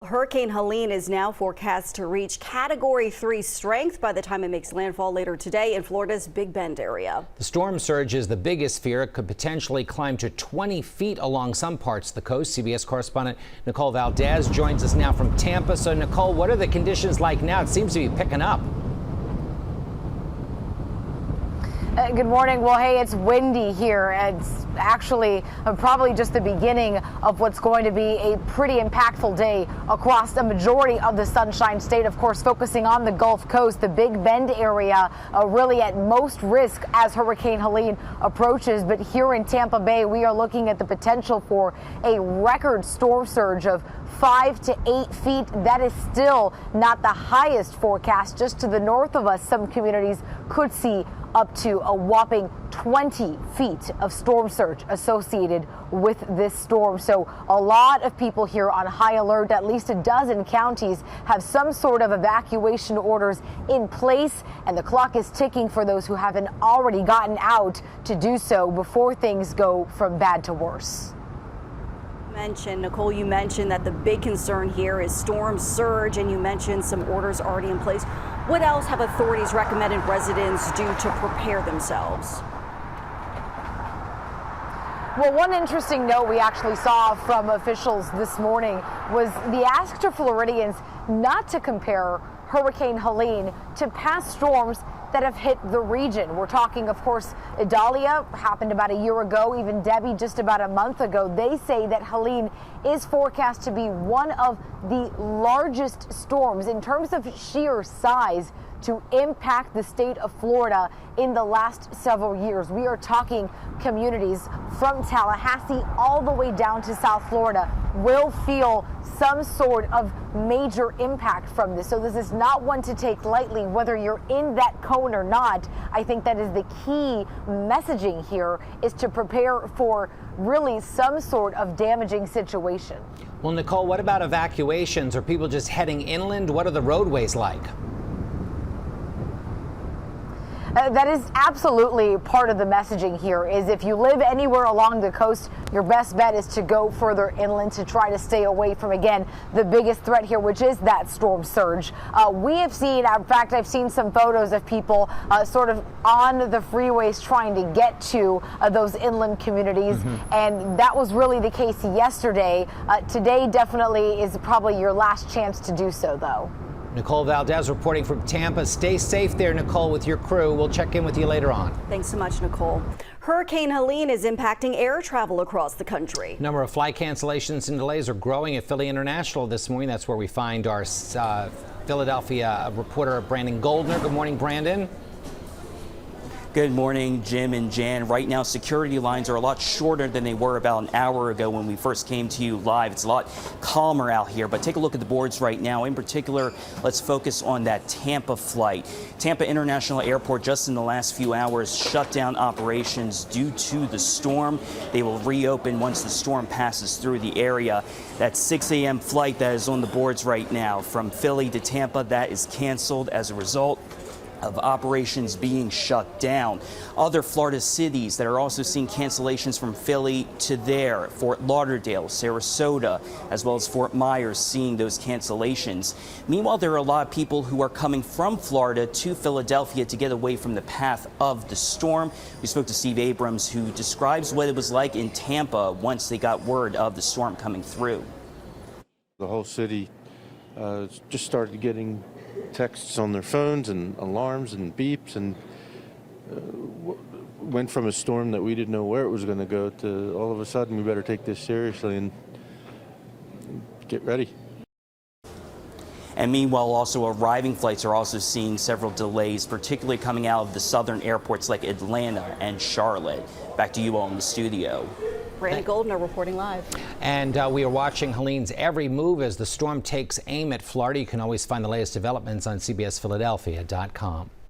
Hurricane Helene is now forecast to reach Category 3 strength by the time it makes landfall later today in Florida's Big Bend area. The storm surge is the biggest fear. It could potentially climb to 20 feet along some parts of the coast. CBS correspondent Nicole Valdez joins us now from Tampa. So, Nicole, what are the conditions like now? It seems to be picking up. Good morning. Well, hey, it's windy here. It's actually probably just the beginning of what's going to be a pretty impactful day across the majority of the Sunshine State. Of course, focusing on the Gulf Coast, the Big Bend area really at most risk as Hurricane Helene approaches. But here in Tampa Bay, we are looking at the potential for a record storm surge of 5 to 8 feet. That is still not the highest forecast. Just to the north of us, some communities could see up to a whopping 20 feet of storm surge associated with this storm. So a lot of people here on high alert. At least a dozen counties have some sort of evacuation orders in place, and the clock is ticking for those who haven't already gotten out to do so before things go from bad to worse. Nicole, you mentioned that the big concern here is storm surge, and you mentioned some orders already in place. What else have authorities recommended residents do to prepare themselves? Well, one interesting note we actually saw from officials this morning was the ask to Floridians not to compare Hurricane Helene to past storms that have hit the region. We're talking, of course, Idalia happened about a year ago, even Debbie just about a month ago. They say that Helene is forecast to be one of the largest storms in terms of sheer size to impact the state of Florida in the last several years. We are talking communities from Tallahassee all the way down to South Florida will feel some sort of major impact from this. So this is not one to take lightly, whether you're in that cone or not. I think that is the key messaging here, is to prepare for really some sort of damaging situation. Well, Nicole, what about evacuations? Are people just heading inland? What are the roadways like? That is absolutely part of the messaging here, is if you live anywhere along the coast, your best bet is to go further inland to try to stay away from, again, the biggest threat here, which is that storm surge. We have seen, in fact, I've seen some photos of people sort of on the freeways trying to get to those inland communities. And that was really the case yesterday. Today definitely is probably your last chance to do so, though. Nicole Valdez reporting from Tampa. Stay safe there, Nicole, with your crew. We'll check in with you later on. Thanks so much, Nicole. Hurricane Helene is impacting air travel across the country. Number of flight cancellations and delays are growing at Philly International this morning. That's where we find our Philadelphia reporter, Brandon Goldner. Good morning, Brandon. Good morning, Jim and Jan. Right now, security lines are a lot shorter than they were about an hour ago when we first came to you live. It's a lot calmer out here, but take a look at the boards right now. In particular, let's focus on that Tampa flight. Tampa International Airport just in the last few hours shut down operations due to the storm. They will reopen once the storm passes through the area. That 6 a.m. flight that is on the boards right now from Philly to Tampa, that is canceled as a result of operations being shut down. Other Florida cities that are also seeing cancellations from Philly to there: Fort Lauderdale, Sarasota, as well as Fort Myers, seeing those cancellations. Meanwhile, there are a lot of people who are coming from Florida to Philadelphia to get away from the path of the storm. We spoke to Steve Abrams, who describes what it was like in Tampa once they got word of the storm coming through. The whole city just started getting texts on their phones and alarms and beeps, and went from a storm that we didn't know where it was going to go to all of a sudden we better take this seriously and get ready. And meanwhile, also arriving flights are also seeing several delays, particularly coming out of the southern airports like Atlanta and Charlotte. Back to you all in the studio. Brandon Goldner reporting live. And we are watching Helene's every move as the storm takes aim at Florida. You can always find the latest developments on CBSPhiladelphia.com.